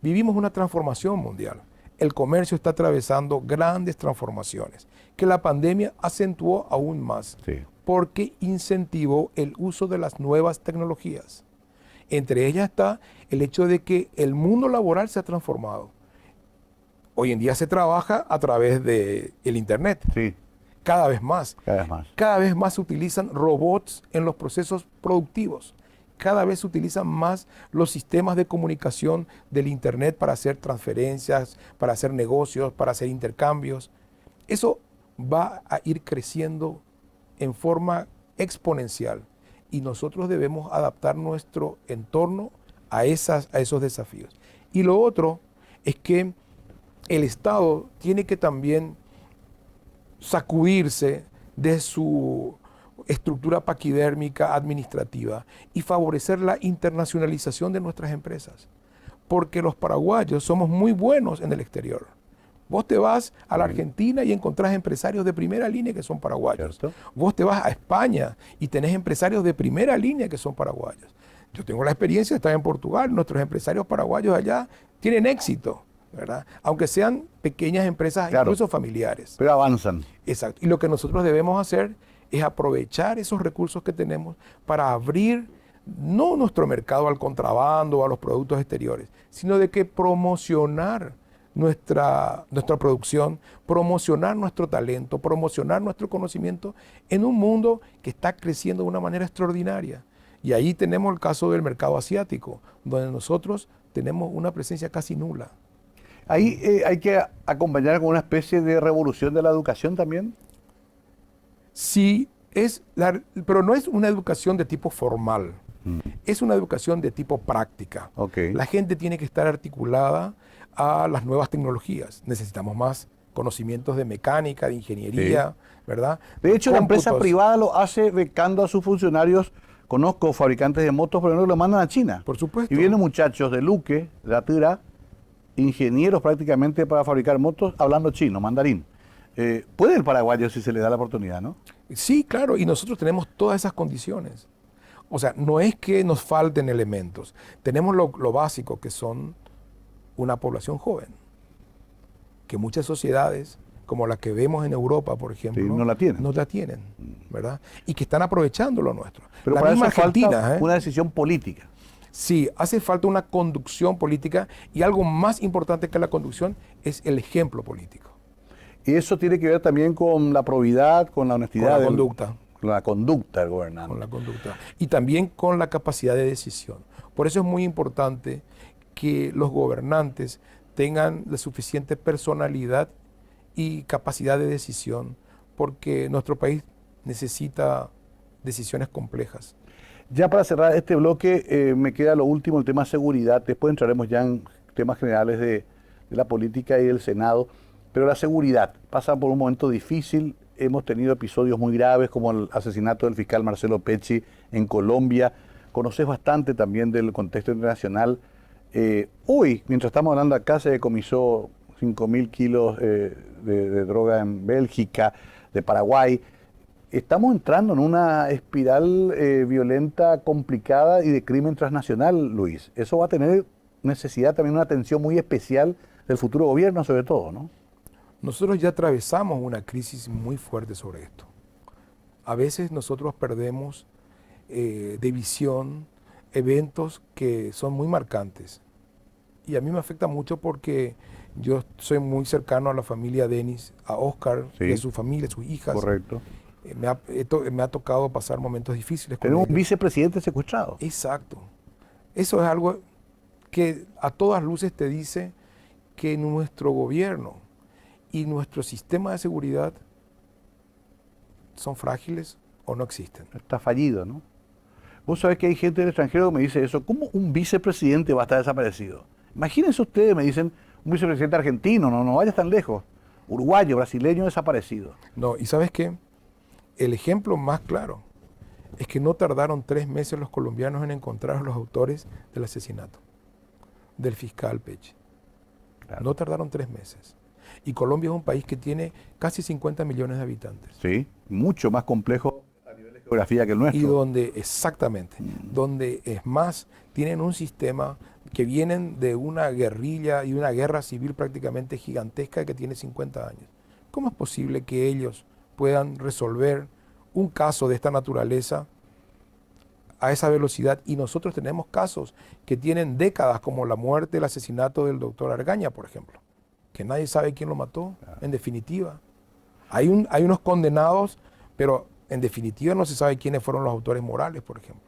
Vivimos una transformación mundial. El comercio está atravesando grandes transformaciones que la pandemia acentuó aún más, Sí, porque incentivó el uso de las nuevas tecnologías. Entre ellas está el hecho de que el mundo laboral se ha transformado. Hoy en día se trabaja a través del Internet. sí, Cada vez más. cada vez más. Cada vez más se utilizan robots en los procesos productivos. Cada vez se utilizan más los sistemas de comunicación del Internet para hacer transferencias, para hacer negocios, para hacer intercambios. Eso va a ir creciendo en forma exponencial y nosotros debemos adaptar nuestro entorno a esos desafíos. Y lo otro es que el Estado tiene que también sacudirse de su estructura paquidérmica administrativa y favorecer la internacionalización de nuestras empresas. Porque los paraguayos somos muy buenos en el exterior. Vos te vas a la Argentina y encontrás empresarios de primera línea que son paraguayos. ¿Cierto? Vos te vas a España y tenés empresarios de primera línea que son paraguayos. Yo tengo la experiencia de estar en Portugal. Nuestros empresarios paraguayos allá tienen éxito, ¿verdad? Aunque sean pequeñas empresas, Claro, incluso familiares. pero avanzan. Exacto. Y lo que nosotros debemos hacer es aprovechar esos recursos que tenemos para abrir no nuestro mercado al contrabando o a los productos exteriores, sino de que promocionar nuestra producción, promocionar nuestro talento, promocionar nuestro conocimiento en un mundo que está creciendo de una manera extraordinaria. Y ahí tenemos el caso del mercado asiático, donde nosotros tenemos una presencia casi nula. Ahí hay que acompañar con una especie de revolución de la educación también. Sí, pero no es una educación de tipo formal, es una educación de tipo práctica. Okay. La gente tiene que estar articulada a las nuevas tecnologías. Necesitamos más conocimientos de mecánica, de ingeniería, sí, ¿verdad? De hecho, la empresa Cómputos. privada lo hace becando a sus funcionarios. Conozco fabricantes de motos, pero no lo mandan a China. Por supuesto. Y vienen muchachos de Luque, de Atira, ingenieros prácticamente para fabricar motos, hablando chino, mandarín. Puede el paraguayo si se le da la oportunidad, ¿no? Sí, claro, y nosotros tenemos todas esas condiciones. O sea, no es que nos falten elementos. Tenemos lo básico, que son una población joven, que muchas sociedades, como la que vemos en Europa, por ejemplo, sí, no la tienen, ¿verdad? Y que están aprovechando lo nuestro. Pero la para misma eso Argentina, falta una decisión política. Sí, hace falta una conducción política y algo más importante que la conducción es el ejemplo político. Y eso tiene que ver también con la probidad, con la honestidad. Con la conducta. Con la conducta del gobernante. Con la conducta. Y también con la capacidad de decisión. Por eso es muy importante que los gobernantes tengan la suficiente personalidad y capacidad de decisión, porque nuestro país necesita decisiones complejas. Ya para cerrar este bloque, me queda lo último, el tema seguridad. Después entraremos ya en temas generales de la política y del Senado. Pero la seguridad pasa por un momento difícil. Hemos tenido episodios muy graves como el asesinato del fiscal Marcelo Pecci en Colombia. Conoces bastante también del contexto internacional. Hoy, mientras estamos hablando acá, se decomisó 5.000 kilos de droga en Bélgica, de Paraguay. Estamos entrando en una espiral violenta, complicada y de crimen transnacional, Luis. Eso va a tener necesidad también de una atención muy especial del futuro gobierno, sobre todo, ¿no? Nosotros ya atravesamos una crisis muy fuerte sobre esto. a veces nosotros perdemos de visión eventos que son muy marcantes. Y a mí me afecta mucho porque yo soy muy cercano a la familia Denis, a Oscar, Sí. y a su familia, sus hijas. Correcto. Me ha tocado pasar momentos difíciles con Tenemos un ellos. vicepresidente secuestrado. Exacto. Eso es algo que a todas luces te dice que nuestro gobierno y nuestro sistema de seguridad son frágiles o no existen. Está fallido, ¿no? Vos sabés que hay gente del extranjero que me dice eso. ¿Cómo un vicepresidente va a estar desaparecido? Imagínense ustedes, me dicen, un vicepresidente argentino, no vayas tan lejos. Uruguayo, brasileño desaparecido. No, ¿y sabes qué? El ejemplo más claro es que no tardaron 3 meses los colombianos en encontrar a los autores del asesinato del fiscal Pech. Claro. No tardaron 3 meses. Y Colombia es un país que tiene casi 50 millones de habitantes. Sí, mucho más complejo a nivel de geografía que el nuestro. Y donde, exactamente, donde es más, tienen un sistema que vienen de una guerrilla y una guerra civil prácticamente gigantesca que tiene 50 años. ¿Cómo es posible que ellos puedan resolver un caso de esta naturaleza a esa velocidad? Y nosotros tenemos casos que tienen décadas, como la muerte, el asesinato del doctor Argaña, por ejemplo, que nadie sabe quién lo mató, en definitiva. Hay unos condenados, pero en definitiva no se sabe quiénes fueron los autores morales, por ejemplo.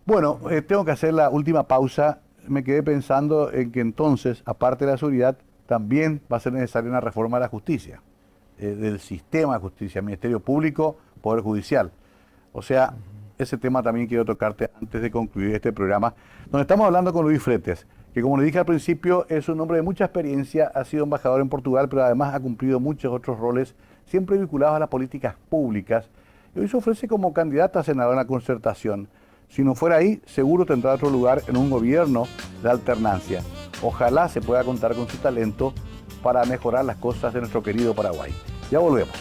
Bueno, tengo que hacer la última pausa. Me quedé pensando en que entonces, aparte de la seguridad, también va a ser necesaria una reforma de la justicia, del sistema de justicia, Ministerio Público, Poder Judicial. O sea, ese tema también quiero tocarte antes de concluir este programa, donde estamos hablando con Luis Fretes, que como le dije al principio, es un hombre de mucha experiencia, ha sido embajador en Portugal, pero además ha cumplido muchos otros roles, siempre vinculados a las políticas públicas, y hoy se ofrece como candidato a senador en la Concertación. Si no fuera ahí, seguro tendrá otro lugar en un gobierno de alternancia. Ojalá se pueda contar con su talento para mejorar las cosas de nuestro querido Paraguay. Ya volvemos.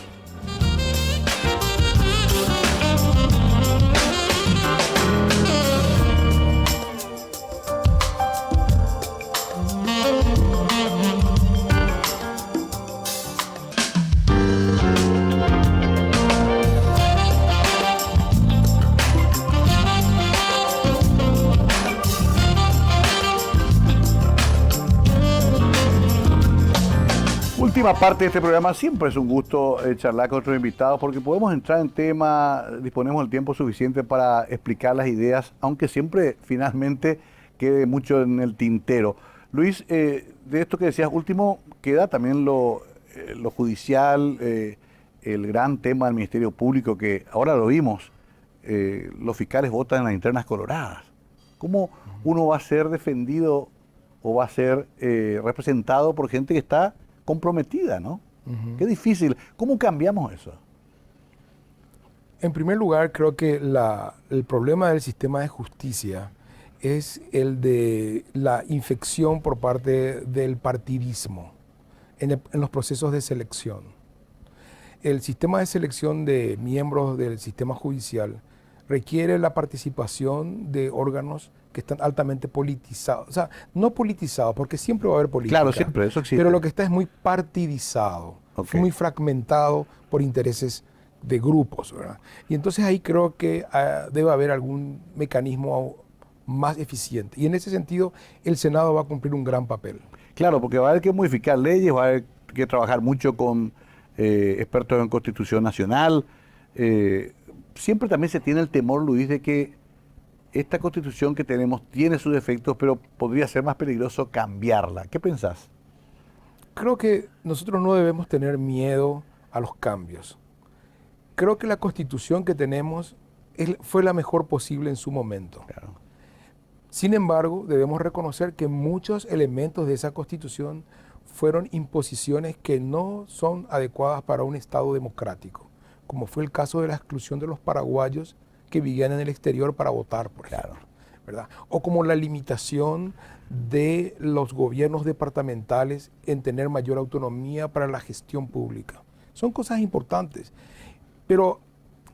Última parte de este programa. Siempre es un gusto charlar con otros invitados porque podemos entrar en tema, disponemos del tiempo suficiente para explicar las ideas, aunque siempre finalmente quede mucho en el tintero. Luis, de esto que decías último, queda también lo judicial, el gran tema del Ministerio Público, que ahora lo vimos, los fiscales votan en las internas coloradas. ¿Cómo uno va a ser defendido o va a ser representado por gente que está comprometida, ¿no? Qué difícil. ¿Cómo cambiamos eso? En primer lugar, creo que el problema del sistema de justicia es el de la infección por parte del partidismo en los procesos de selección. El sistema de selección de miembros del sistema judicial requiere la participación de órganos que están altamente politizados. O sea, no politizados, porque siempre va a haber política. Claro, siempre, eso existe. Pero lo que está es muy partidizado, muy fragmentado por intereses de grupos, ¿verdad? Y entonces ahí creo que debe haber algún mecanismo más eficiente. Y en ese sentido, el Senado va a cumplir un gran papel. Claro, porque va a haber que modificar leyes, va a haber que trabajar mucho con expertos en Constitución Nacional. Siempre también se tiene el temor, Luis, de que esta Constitución que tenemos tiene sus defectos, pero podría ser más peligroso cambiarla. ¿Qué pensás? Creo que nosotros no debemos tener miedo a los cambios. Creo que la Constitución que tenemos fue la mejor posible en su momento. Claro. Sin embargo, debemos reconocer que muchos elementos de esa Constitución fueron imposiciones que no son adecuadas para un Estado democrático, como fue el caso de la exclusión de los paraguayos que vivían en el exterior para votar, por ejemplo, ¿verdad? O como la limitación de los gobiernos departamentales en tener mayor autonomía para la gestión pública. Son cosas importantes, pero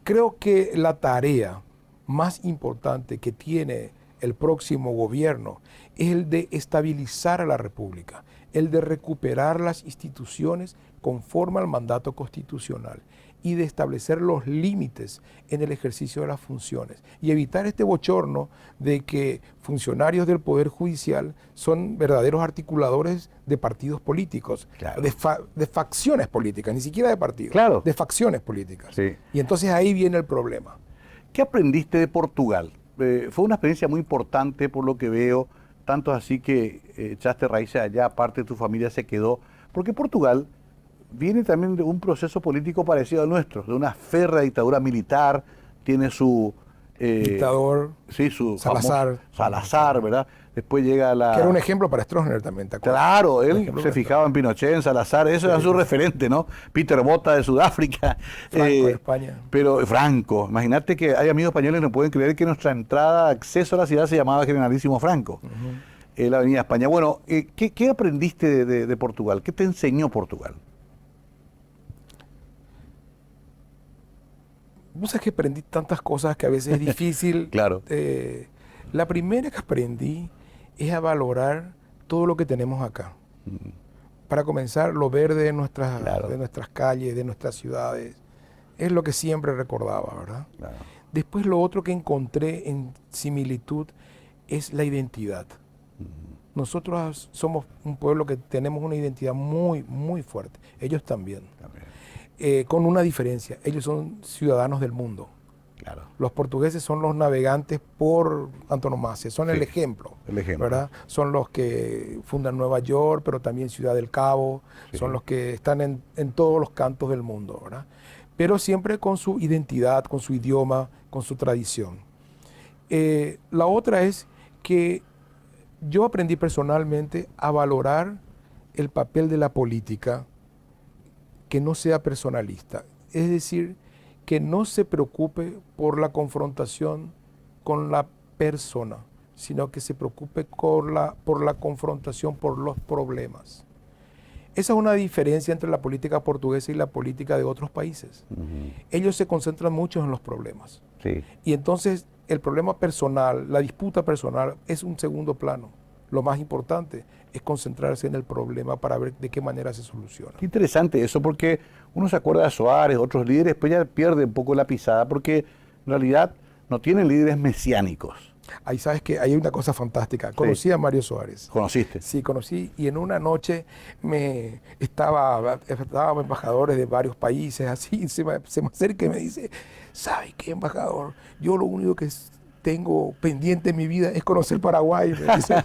creo que la tarea más importante que tiene el próximo gobierno es el de estabilizar a la República, el de recuperar las instituciones conforme al mandato constitucional y de establecer los límites en el ejercicio de las funciones y evitar este bochorno de que funcionarios del Poder Judicial son verdaderos articuladores de partidos políticos, Claro. de facciones políticas, ni siquiera de partidos, Claro. de facciones políticas. Sí. Y entonces ahí viene el problema. ¿Qué aprendiste de Portugal? Fue una experiencia muy importante por lo que veo, tanto así que echaste raíces allá, aparte de tu familia se quedó, porque Portugal viene también de un proceso político parecido al nuestro, de una férrea dictadura militar, tiene su... Dictador, sí, su Salazar. famoso Salazar, ¿verdad? Después llega la... que era un ejemplo para Stroessner también, ¿te acuerdas? Claro, Un él ejemplo se para fijaba en Pinochet, en Salazar, eso era su referente, ¿no? Peter Botha de Sudáfrica. Franco de España. Pero Franco, imagínate que hay amigos españoles que no pueden creer que nuestra entrada, acceso a la ciudad se llamaba Generalísimo Franco, la Avenida España. Bueno, ¿qué aprendiste de Portugal? ¿Qué te enseñó Portugal? Vos sabés que aprendí tantas cosas que a veces es difícil. Claro. La primera que aprendí es a valorar todo lo que tenemos acá. Para comenzar, lo verde de nuestras, Claro. de nuestras calles, de nuestras ciudades. Es lo que siempre recordaba, ¿verdad? Claro. Después lo otro que encontré en similitud es la identidad. Nosotros somos un pueblo que tenemos una identidad muy, muy fuerte. Ellos también. Con una diferencia. Ellos son ciudadanos del mundo. Claro. Los portugueses son los navegantes por antonomasia, son el Sí, ejemplo, el ejemplo. ¿verdad? Son los que fundan Nueva York, pero también Ciudad del Cabo, Sí. son los que están en todos los cantos del mundo, ¿verdad? Pero siempre con su identidad, con su idioma, con su tradición. La otra es que yo aprendí personalmente a valorar el papel de la política que no sea personalista, es decir, que no se preocupe por la confrontación con la persona, sino que se preocupe por la confrontación, por los problemas. Esa es una diferencia entre la política portuguesa y la política de otros países. Ellos se concentran mucho en los problemas. Sí. Y entonces el problema personal, la disputa personal es un segundo plano. Lo más importante es concentrarse en el problema para ver de qué manera se soluciona. Qué interesante eso, porque uno se acuerda de Suárez, otros líderes, pues ya pierde un poco la pisada, porque en realidad no tienen líderes mesiánicos. Ahí sabes que hay una cosa fantástica. Conocí a Mario Suárez. ¿Conociste? Sí, conocí y en una noche estaban embajadores de varios países, así, se me acerca y me dice, ¿sabe qué, embajador? Yo lo único que tengo pendiente en mi vida es conocer Paraguay. Me dice.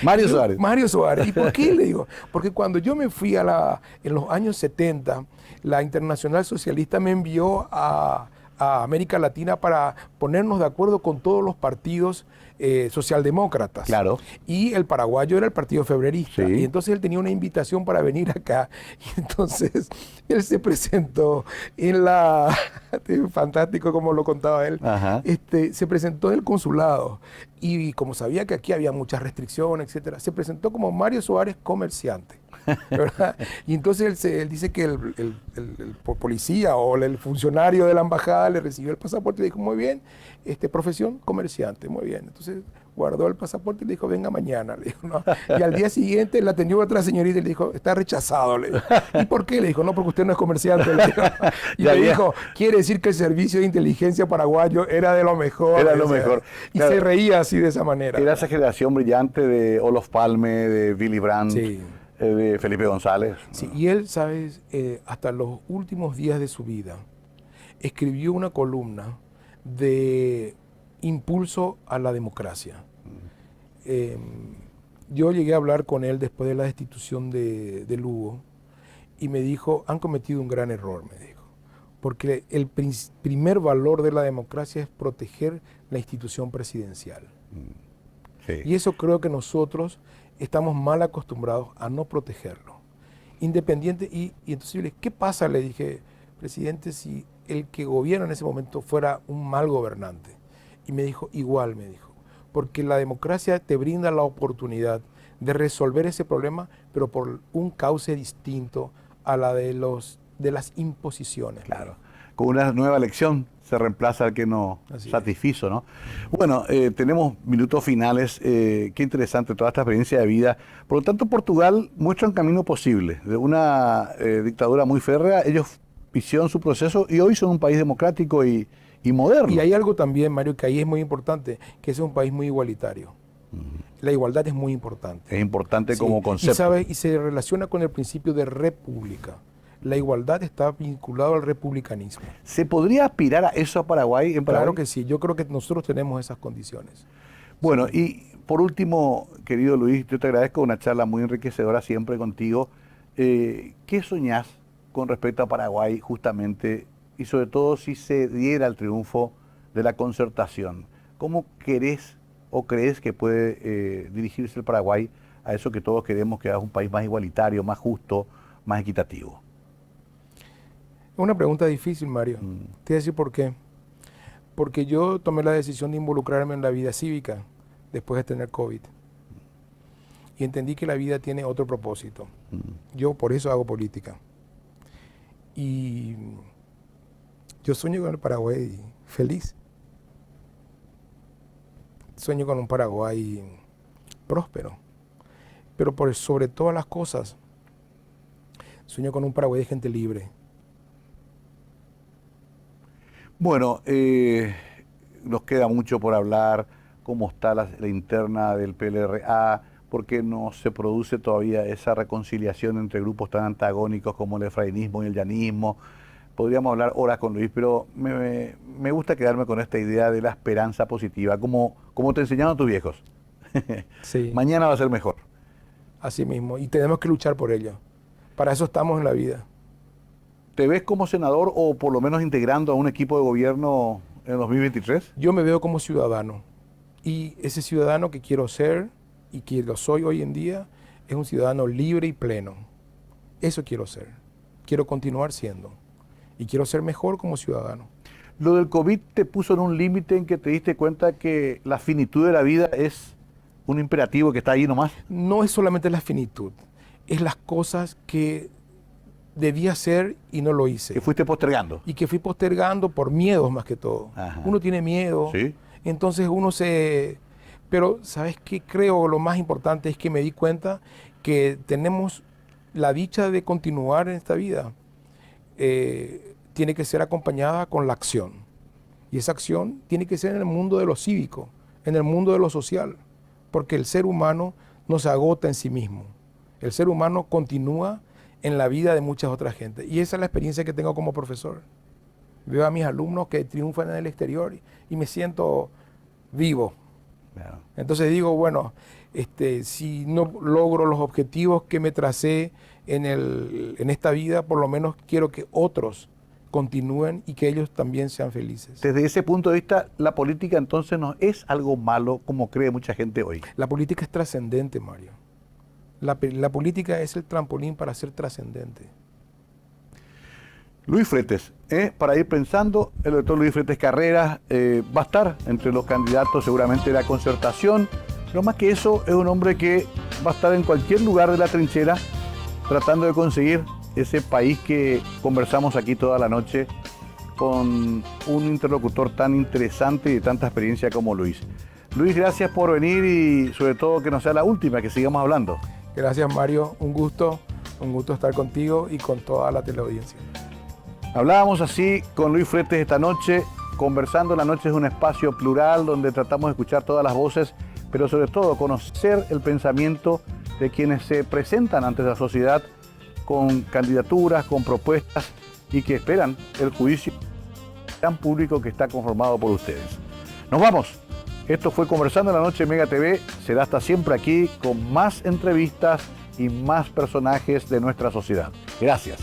Mario Suárez. Mario Suárez. ¿Y por qué? Le digo, porque cuando yo me fui en los años 70, la Internacional Socialista me envió a América Latina para ponernos de acuerdo con todos los partidos socialdemócratas. Claro. Y el paraguayo era el partido febrerista. Sí. Y entonces él tenía una invitación para venir acá. Y entonces él se presentó en la... fantástico como lo contaba él. Ajá. Se presentó en el consulado. Y como sabía que aquí había muchas restricciones, etcétera, se presentó como Mario Suárez comerciante. ¿Verdad? Y entonces él dice que el policía o el funcionario de la embajada le recibió el pasaporte y le dijo, muy bien, profesión comerciante, muy bien. Entonces guardó el pasaporte y le dijo, venga mañana. Le dijo, ¿no? Y al día siguiente la atendió otra señorita y le dijo, está rechazado. Le dijo, ¿y por qué? Le dijo, no, porque usted no es comerciante. Le dijo. Y le dijo, quiere decir que el servicio de inteligencia paraguayo era de lo mejor. Era lo mejor. Y Claro. se reía así de esa manera. Era esa generación brillante de Olof Palme, de Willy Brandt, Sí. De Felipe González. Sí, y él, ¿sabes? Hasta los últimos días de su vida, escribió una columna de impulso a la democracia. Yo llegué a hablar con él después de la destitución de Lugo y me dijo, han cometido un gran error, me dijo, porque el primer valor de la democracia es proteger la institución presidencial. Sí. Y eso creo que nosotros estamos mal acostumbrados a no protegerlo. Independiente, y entonces yo le dije, ¿qué pasa? Le dije, presidente, si el que gobierna en ese momento fuera un mal gobernante. Y me dijo, igual, me dijo, porque la democracia te brinda la oportunidad de resolver ese problema, pero por un cauce distinto a la de las imposiciones. Claro. con una nueva elección se reemplaza al que no satisfizo, ¿no? Bueno, tenemos minutos finales. Qué interesante toda esta experiencia de vida. Por lo tanto, Portugal muestra un camino posible. De una dictadura muy férrea, ellos hicieron su proceso y hoy son un país democrático y moderno. Y hay algo también, Mario, que ahí es muy importante, que es un país muy igualitario. La igualdad es muy importante. Es importante como concepto. Y se relaciona con el principio de república. La igualdad está vinculada al republicanismo. ¿Se podría aspirar a eso a Paraguay? Claro que sí, yo creo que nosotros tenemos esas condiciones. Bueno, y por último, querido Luis, yo te agradezco una charla muy enriquecedora siempre contigo. ¿Qué soñás con respecto a Paraguay justamente, y sobre todo si se diera el triunfo de la concertación? ¿Cómo querés o crees que puede dirigirse el Paraguay a eso que todos queremos, que es un país más igualitario, más justo, más equitativo? Es una pregunta difícil, Mario. Te voy a decir por qué. Porque yo tomé la decisión de involucrarme en la vida cívica después de tener COVID. Y entendí que la vida tiene otro propósito. Yo por eso hago política. Y yo sueño con el Paraguay feliz. Sueño con un Paraguay próspero. Pero por sobre todas las cosas, sueño con un Paraguay de gente libre. Bueno, nos queda mucho por hablar, cómo está la interna del PLRA, por qué no se produce todavía esa reconciliación entre grupos tan antagónicos como el efrainismo y el llanismo. Podríamos hablar horas con Luis, pero me gusta quedarme con esta idea de la esperanza positiva, como te enseñaron tus viejos. Sí. Mañana va a ser mejor. Así mismo, y tenemos que luchar por ello. Para eso estamos en la vida. ¿Te ves como senador o por lo menos integrando a un equipo de gobierno en 2023? Yo me veo como ciudadano. Y ese ciudadano que quiero ser y que lo soy hoy en día es un ciudadano libre y pleno. Eso quiero ser. Quiero continuar siendo. Y quiero ser mejor como ciudadano. ¿Lo del COVID te puso en un límite en que te diste cuenta que la finitud de la vida es un imperativo que está ahí nomás? No es solamente la finitud. Es las cosas que debía hacer y no lo hice. Que fuiste postergando. Y que fui postergando por miedos más que todo. Ajá. Uno tiene miedo. Sí. Entonces uno se... Pero, ¿sabes qué? Creo lo más importante es que me di cuenta que tenemos la dicha de continuar en esta vida. Tiene que ser acompañada con la acción. Y esa acción tiene que ser en el mundo de lo cívico, en el mundo de lo social. Porque el ser humano no se agota en sí mismo. El ser humano continúa en la vida de muchas otras gente. Y esa es la experiencia que tengo como profesor. Veo a mis alumnos que triunfan en el exterior y me siento vivo. Claro. Entonces digo, bueno, si no logro los objetivos que me tracé en esta vida, por lo menos quiero que otros continúen y que ellos también sean felices. Desde ese punto de vista, la política entonces no es algo malo como cree mucha gente hoy. La política es trascendente, Mario. La política es el trampolín para ser trascendente. Luis Fretes, para ir pensando, el doctor Luis Fretes Carreras va a estar entre los candidatos seguramente de la concertación, pero más que eso es un hombre que va a estar en cualquier lugar de la trinchera tratando de conseguir ese país que conversamos aquí toda la noche con un interlocutor tan interesante y de tanta experiencia como Luis. Luis, gracias por venir y sobre todo que no sea la última, que sigamos hablando. Gracias, Mario, un gusto estar contigo y con toda la teleaudiencia. Hablábamos así con Luis Fretes esta noche. Conversando la Noche es un espacio plural donde tratamos de escuchar todas las voces, pero sobre todo conocer el pensamiento de quienes se presentan ante la sociedad con candidaturas, con propuestas y que esperan el juicio tan público que está conformado por ustedes. Nos vamos. Esto fue Conversando en la Noche Mega TV. Será hasta siempre aquí con más entrevistas y más personajes de nuestra sociedad. Gracias.